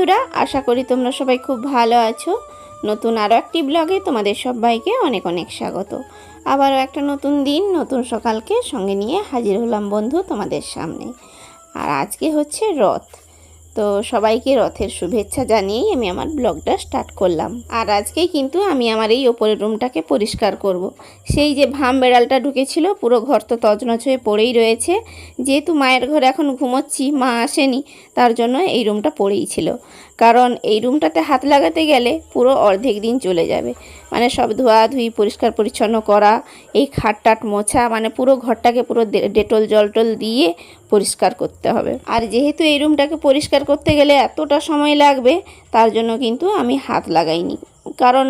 বন্ধুরা, আশা করি তোমরা সবাই খুব ভালো আছো। নতুন আরও একটি ব্লগে তোমাদের সবাইকে অনেক অনেক স্বাগত। আবারও একটা নতুন দিন, নতুন সকালকে সঙ্গে নিয়ে হাজির হলাম বন্ধু তোমাদের সামনে। আর আজকে হচ্ছে রথ, তো সবাইকে রথের শুভেচ্ছা জানিয়েই আমি আমার ব্লগটা স্টার্ট করলাম। আর আজকেই কিন্তু আমি আমার এই ওপরের রুমটাকে পরিষ্কার করব। সেই যে ভাম বেড়ালটা ঢুকেছিল, পুরো ঘর তো তছনছ হয়ে পড়েই রয়েছে। যেহেতু মায়ের ঘরে এখন ঘুমোচ্ছি, মা আসেনি, তার জন্য এই রুমটা পড়েই ছিল। কারণ এই রুমটাতে হাত লাগাতে গেলে পুরো অর্ধেক দিন চলে যাবে। মানে সব ধোয়াধুয়ি, পরিষ্কার পরিচ্ছন্ন করা, এই খাটটাট মোছা, মানে পুরো ঘরটাকে পুরো ডেটল জলটল দিয়ে পরিষ্কার করতে হবে। আর যেহেতু এই রুমটাকে পরিষ্কার করতে গেলে এতটা সময় লাগবে, তার জন্য কিন্তু আমি হাত লাগাইনি। কারণ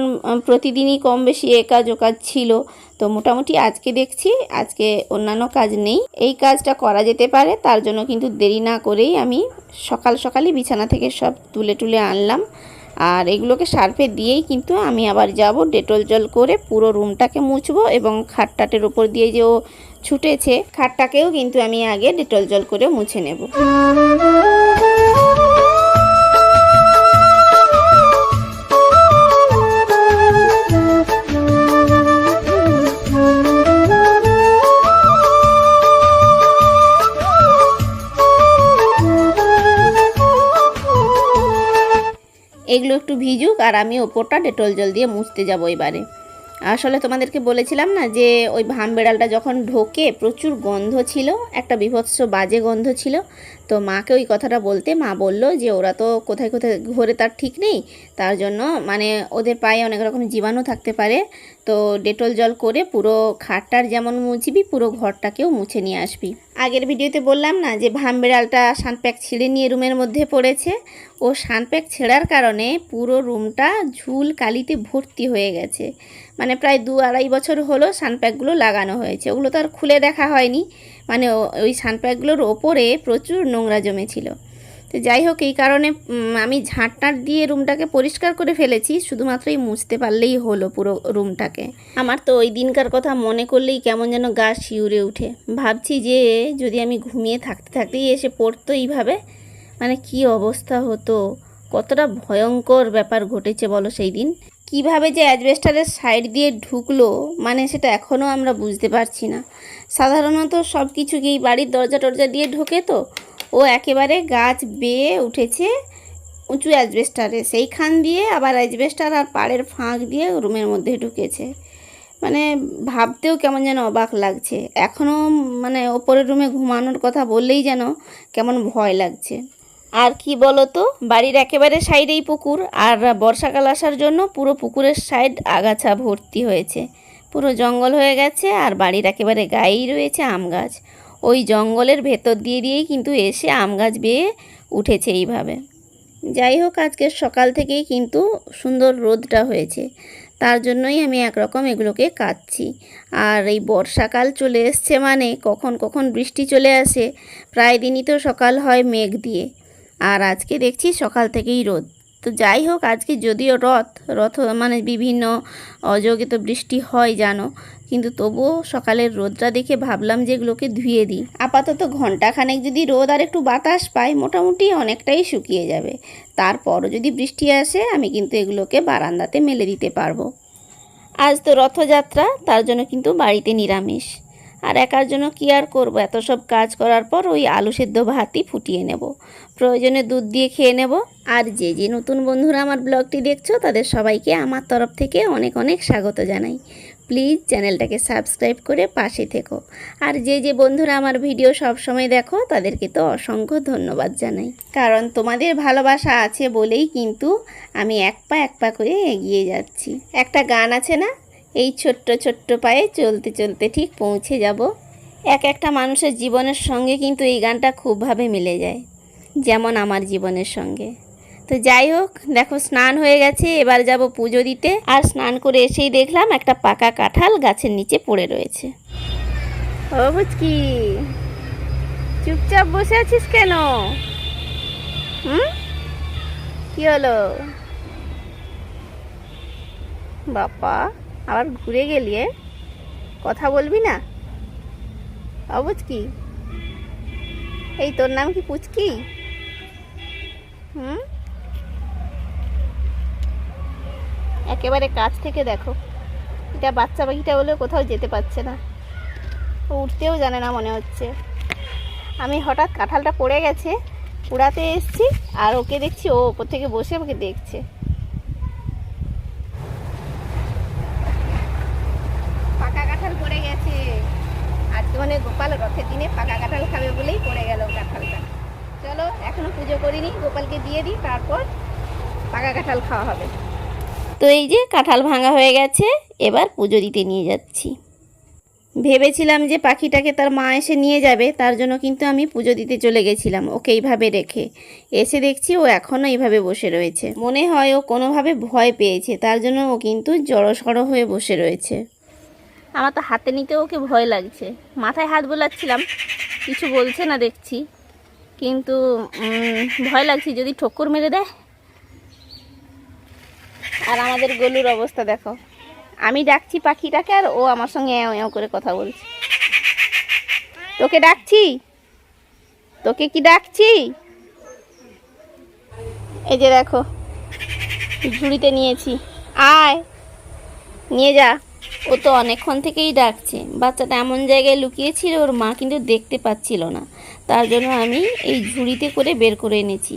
প্রতিদিনই কম বেশি এ কাজ ও কাজ ছিল, তো মোটামুটি আজকে দেখছি আজকে অন্যান্য কাজ নেই, এই কাজটা করা যেতে পারে। তার জন্য কিন্তু দেরি না করেই আমি সকালই বিছানা থেকে সব তুলে আনলাম। আর এগুলোকে সার্ফে দিয়েই কিন্তু আমি আবার যাব ডেটল জল করে পুরো রুমটাকে মুছবো, এবং খাটটাটের উপর দিয়ে যে ও ছুটেছে খাটটাকেও কিন্তু আমি আগে ডেটল জল করে মুছে নেব। এগুলো একটু ভিজুক, আর আমি ওপরটা ডেটল জল দিয়ে মুছতে যাব এবারে। আসলে তোমাদেরকে বলেছিলাম না যে ওই ভাম বেড়ালটা যখন ঢোকে প্রচুর গন্ধ ছিল, একটা বিভৎস বাজে গন্ধ ছিল। তো মাকে ওই কথাটা বলতে মা বলল যে ওরা তো কোথায় কোথায় ঘোরে তার ঠিক নেই, তার জন্য মানে ওদের পায়ে অনেক রকম জীবাণু থাকতে পারে। তো ডেটল জল করে পুরো খাটটার যেমন মুছবি, পুরো ঘরটাকেও মুছে নিয়ে আসবি। আগের ভিডিওতে বললাম না যে ভাম বেড়ালটা সানপ্যাক ছিঁড়ে নিয়ে রুমের মধ্যে পড়েছে। ও সানপ্যাক ছেঁড়ার কারণে পুরো রুমটা ঝুল কালিতে ভর্তি হয়ে গেছে। মানে প্রায় 2-2.5 বছর হলো সানপ্যাকগুলো লাগানো হয়েছে, ওগুলো তো আর খুলে দেখা হয়নি। মানে ওই সানপ্যাকগুলোর ওপরে প্রচুর নোংরা জমেছিল। তো যাই হোক, এই কারণে আমি ঝাঁটটাট দিয়ে রুমটাকে পরিষ্কার করে ফেলেছি, শুধুমাত্রই মুছতে পারলেই হলো পুরো রুমটাকে। আমার তো ওই দিনকার কথা মনে করলেই কেমন যেন গা শিউরে উঠে। ভাবছি যে যদি আমি ঘুমিয়ে থাকতেই এসে পড়তো এইভাবে, মানে কি অবস্থা হতো, কতটা ভয়ঙ্কর ব্যাপার ঘটেছে বলো সেই দিন। কিভাবে যে অ্যাজবেস্টারের সাইড দিয়ে ঢুকলো, মানে সেটা এখনও আমরা বুঝতে পারছি না। সাধারণত সব কিছুকেই বাড়ির দরজা টরজা দিয়ে ঢোকে, তো ও একেবারে গাছ বেয়ে উঠেছে উঁচু অ্যাজবেস্টারে, সেইখান দিয়ে আবার অ্যাজবেস্টার আর পাড়ের ফাঁক দিয়ে রুমের মধ্যে ঢুকেছে। মানে ভাবতেও কেমন যেন অবাক লাগছে। এখনও মানে ওপরের রুমে ঘুমানোর কথা বললেই যেন কেমন ভয় লাগছে। আর কি বলো তো, বাড়ির একেবারে সাইডেই পুকুর, আর বর্ষাকাল আসার জন্য পুরো পুকুরের সাইড আগাছা ভর্তি হয়েছে, পুরো জঙ্গল হয়ে গেছে। আর বাড়ির একেবারে গায়েই রয়েছে আম গাছ, ওই জঙ্গলের ভেতর দিয়েই কিন্তু এসে আম গাছ বেয়ে উঠেছে এইভাবে। যাই হোক, আজকের সকাল থেকেই কিন্তু সুন্দর রোদটা হয়েছে, তার জন্যই আমি একরকম এগুলোকে কাটছি। আর এই বর্ষাকাল চলে এসছে মানে কখন বৃষ্টি চলে আসে, প্রায় দিনই তো সকাল হয় মেঘ দিয়ে। আর আজকে দেখছি সকাল থেকেই রোদ। তো যাই হোক, আজকে যদিও রথ মানে বিভিন্ন অযোগে তো বৃষ্টি হয় জানো, কিন্তু তবুও সকালের রোদটা দেখে ভাবলাম যে এগুলোকে ধুয়ে দিই। আপাতত ঘন্টাখানেক যদি রোদ আর একটু বাতাস পাই, মোটামুটি অনেকটাই শুকিয়ে যাবে। তারপরও যদি বৃষ্টি আসে, আমি কিন্তু এগুলোকে বারান্দাতে মেলে দিতে পারবো। আজ তো রথযাত্রা, তার জন্য কিন্তু বাড়িতে নিরামিষ। আর একার জন্য কি আর করবো, এত সব কাজ করার পর ওই আলু সেদ্ধ ভাতই ফুটিয়ে নেব, প্রয়োজনে দুধ দিয়ে খেয়ে নেব। আর যে নতুন বন্ধুরা আমার ব্লগটি দেখছো, তাদের সবাইকে আমার তরফ থেকে অনেক অনেক স্বাগত জানাই। প্লিজ চ্যানেলটাকে সাবস্ক্রাইব করে পাশে থেকো। আর যে বন্ধুরা আমার ভিডিও সব সময় দেখো, তাদেরকে তো অসংখ্য ধন্যবাদ জানাই। কারণ তোমাদের ভালোবাসা আছে বলেই কিন্তু আমি এক পা করে এগিয়ে যাচ্ছি। একটা গান আছে না, এই ছোট্ট পায়ে চলতে চলতে ঠিক পৌঁছে যাব। একটা মানুষের জীবনের সঙ্গে কিন্তু এই গানটা খুবভাবে মিলে যায়, যেমন আমার জীবনের সঙ্গে। তো যাই হোক, দেখো স্নান হয়ে গেছে, এবার যাব পুজো দিতে। আর স্নান করে এসেই দেখলাম একটা পাকা কাঁঠাল গাছের নিচে পড়ে রয়েছে। ও বুঝকি, চুপচাপ বসে আছিস কেন? কি হলো বাবা, আবার ঘুরে গেলি? কথা বলবি না? ও বুঝকি, এই তোর নাম কি পুচকি? একেবারে কাছ থেকে দেখো, এটা বাচ্চা পাখিটা বলেও কোথাও যেতে পারছে না, উঠতেও জানে না মনে হচ্ছে। আমি হঠাৎ কাঁঠালটা পড়ে গেছে, কুড়াতে এসছি, আর ওকে দেখছি ও ওপর থেকে বসে আমাকে দেখছে। পাকা কাঁঠাল পড়ে গেছে আজকে, মানে গোপাল রথের দিনে পাকা কাঁঠাল খাবে বলেই পড়ে গেল কাঁঠালটা। চলো এখনো পুজো করিনি, গোপালকে দিয়ে দিই, তারপর পাকা কাঁঠাল খাওয়া হবে। তো এই যে কাঁঠাল ভাঙা হয়ে গেছে, এবার পুজো দিতে নিয়ে যাচ্ছি। ভেবেছিলাম যে পাখিটাকে তার মা এসে নিয়ে যাবে, তার জন্য কিন্তু আমি পুজো দিতে চলে গেছিলাম ওকে এইভাবে রেখে। এসে দেখছি ও এখনও এইভাবে বসে রয়েছে, মনে হয় ও কোনোভাবে ভয় পেয়েছে, তার জন্য ও কিন্তু জড়সড় হয়ে বসে রয়েছে। আমার তো হাতে নিতেও ওকে ভয় লাগছে, মাথায় হাত বোলাচ্ছিলাম, কিছু বলছে না দেখছি, কিন্তু ভয় লাগছে যদি ঠোক্কর মেরে দেয়। আর আমাদের গলুর অবস্থা দেখো, আমি ডাকছি পাখিটাকে আর ও আমার সঙ্গে এও এও করে কথা বলছে। তোকে ডাকছি, তোকে কি ডাকছি? এই যে দেখো ঝুড়িতে নিয়েছি, আয় নিয়ে যা। ও তো অনেকক্ষণ থেকেই ডাকছে, বাচ্চাটা এমন জায়গায় লুকিয়েছিল ওর মা কিন্তু দেখতে পাচ্ছিল না, তার জন্য আমি এই ঝুড়িতে করে বের করে এনেছি।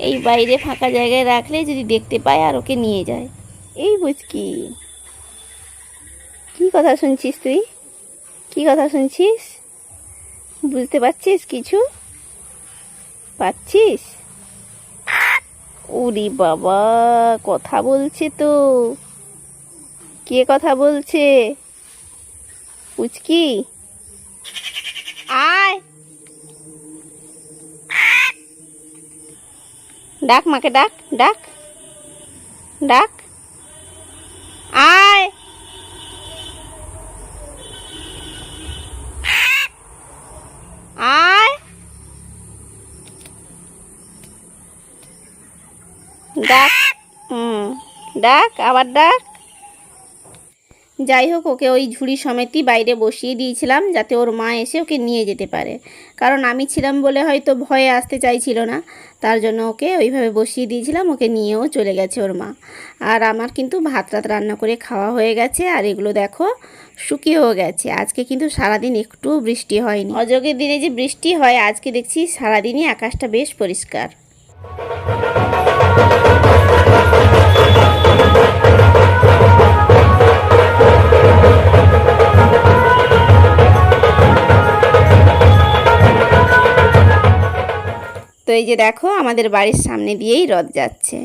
এই বাইরে ফাঁকা জায়গায় রাখলে যদি দেখতে পায় আর ওকে নিয়ে যায়। এই বুঝকি, কি কথা শুনছিস তুই? কি কথা শুনছিস? বুঝতে পারছিস কিছু? পাচ্ছিস? ওরে বাবা, কথা বলছে তো। কে কথা বলছে? পুচকি আয়, ডাক মাকে, ডাক ডাক ডাক, আয় আয়, ডাক, ডাক, আবার ডাক। যাই হোক, ওকে ওই ঝুড়ি সমেতই বাইরে বসিয়ে দিয়েছিলাম যাতে ওর মা এসে ওকে নিয়ে যেতে পারে, কারণ আমি ছিলাম বলে হয়তো ভয়ে আসতে চাইছিল না, তার জন্য ওকে ওইভাবে বসিয়ে দিয়েছিলাম, ওকে নিয়েও চলে গেছে ওর মা। আর আমার কিন্তু ভাত রাত রান্না করে খাওয়া হয়ে গেছে, আর এগুলো দেখো শুকিয়েও গেছে। আজকে কিন্তু সারাদিন একটুও বৃষ্টি হয়নি, অযোগের দিনে যে বৃষ্টি হয়, আজকে দেখছি সারাদিনই আকাশটা বেশ পরিষ্কার। তো এই যে দেখো আমাদের বাড়ির সামনে দিয়েই রথ যাচ্ছে।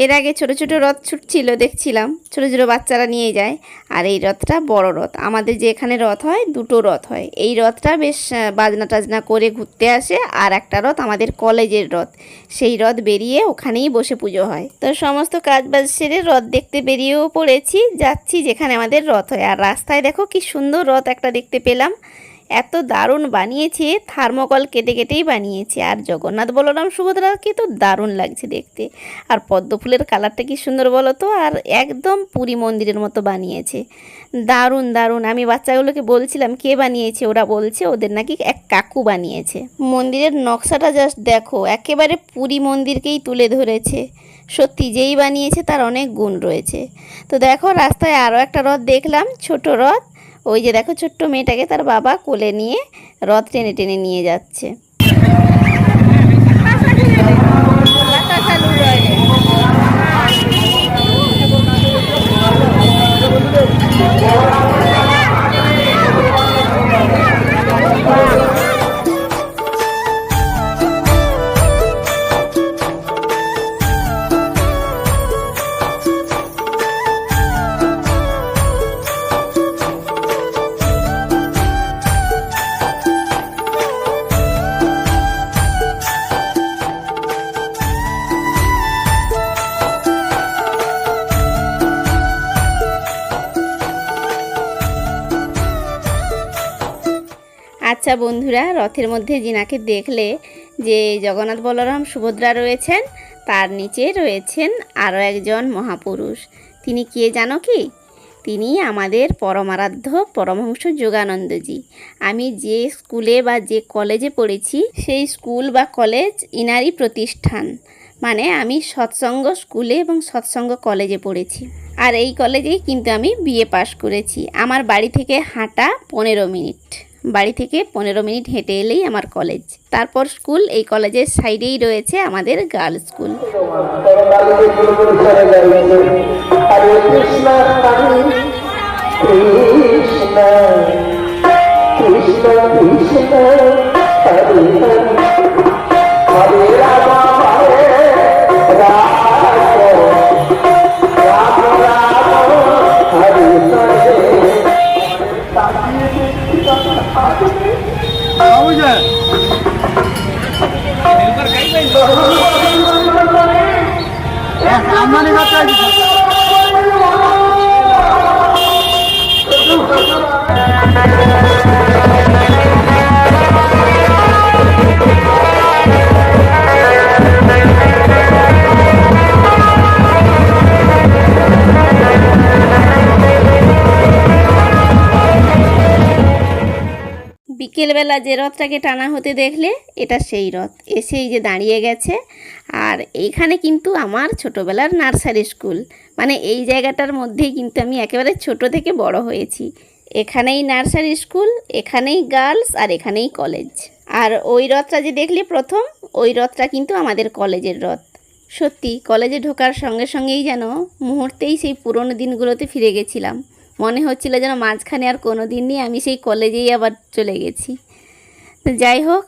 এর আগে ছোট ছোট রথ ছুটছিল, দেখছিলাম ছোট ছোট বাচ্চারা নিয়ে যায়, আর এই রথটা বড় রথ। আমাদের যে এখানে রথ হয়, দুটো রথ হয়, এই রথটা বেশ বাজনা টাজনা করে ঘুরতে আসে, আর একটা রথ আমাদের কলেজের রথ, সেই রথ বেরিয়ে ওখানেই বসে পুজো হয়। তো সমস্ত কাজ বাজ সেরে রথ দেখতে বেরিয়েও পড়েছি, যাচ্ছি যেখানে আমাদের রথ হয়। আর রাস্তায় দেখো কি সুন্দর রথ একটা দেখতে পেলাম, এত দারুণ বানিয়েছে, থার্মোকল কেটে কেটেই বানিয়েছে। আর জগন্নাথ বলরাম সুভদ্রাকে তো দারুণ লাগছে দেখতে, আর পদ্ম ফুলের কালারটা কি সুন্দর বলো তো, আর একদম পুরী মন্দিরের মতো বানিয়েছে, দারুণ দারুণ। আমি বাচ্চাগুলোকে বলছিলাম কে বানিয়েছে, ওরা বলছে ওদের নাকি এক কাকু বানিয়েছে। মন্দিরের নকশাটা জাস্ট দেখো, একেবারে পুরী মন্দিরকেই তুলে ধরেছে। সত্যি যেই বানিয়েছে তার অনেক গুণ রয়েছে। তো দেখো রাস্তায় আরও একটা রথ দেখলাম, ছোট রথ, ওই যে দেখো ছোট্ট মেয়েটাকে তার বাবা কোলে নিয়ে রথ টেনে টেনে নিয়ে যাচ্ছে। আচ্ছা বন্ধুরা, রথের মধ্যে জিনাকে দেখলে যে জগন্নাথ বলরাম সুভদ্রা রয়েছেন, তার নিচে রয়েছেন আরও একজন মহাপুরুষ। তিনি কে জানো কি? তিনি আমাদের পরমারাধ্য পরমহংস যোগানন্দজি। আমি যে স্কুলে বা যে কলেজে পড়েছি, সেই স্কুল বা কলেজ ইনারই প্রতিষ্ঠান, মানে আমি সৎসঙ্গ স্কুলে এবং সৎসঙ্গ কলেজে পড়েছি। আর এই কলেজেই কিন্তু আমি বিএ পাশ করেছি। আমার বাড়ি থেকে হাঁটা 15 মিনিট, বাড়ি থেকে 15 মিনিট হেঁটে এলেই আমার কলেজ, তারপর স্কুল। এই কলেজের সাইডেই রয়েছে আমাদের গার্লস স্কুল। বিকেলবেলা যে রথটাকে টানা হতে দেখলে, এটা সেই রথ এসেই যে দাঁড়িয়ে গেছে। আর এইখানে কিন্তু আমার ছোটোবেলার নার্সারি স্কুল, মানে এই জায়গাটার মধ্যেই কিন্তু আমি একেবারে ছোট থেকে বড় হয়েছি। এখানেই নার্সারি স্কুল, এখানেই গার্লস, আর এখানেই কলেজ। আর ওই রথটা যে দেখলে প্রথম, ওই রথটা কিন্তু আমাদের কলেজের রথ। সত্যি কলেজে ঢোকার সঙ্গে সঙ্গেই যেন মুহূর্তেই সেই পুরনো দিনগুলোতে ফিরে গেছিলাম। মনে হচ্ছিল যেন মাঝখানে আর কোনো দিন নেই, আমি সেই কলেজেই আবার চলে গেছি। তো যাই হোক,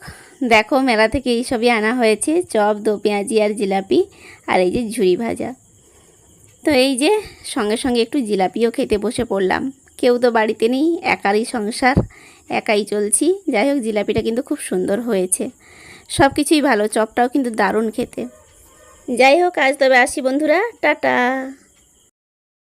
দেখো মেলা থেকে এই সবই আনা হয়েছে, চপ, দো পেঁয়াজি আর জিলাপি, আর এই যে ঝুরি ভাজা। তো এই যে সঙ্গে সঙ্গে একটু জিলাপিও খেতে বসে পড়লাম। কেউ তো বাড়িতে নেই, একারই সংসার, একাই চলছি। যাই হোক, জিলাপিটা কিন্তু খুব সুন্দর হয়েছে, সব কিছুই ভালো, চপটাও কিন্তু দারুণ খেতে। যাই হোক, আজ তবে আসি বন্ধুরা, টাটা।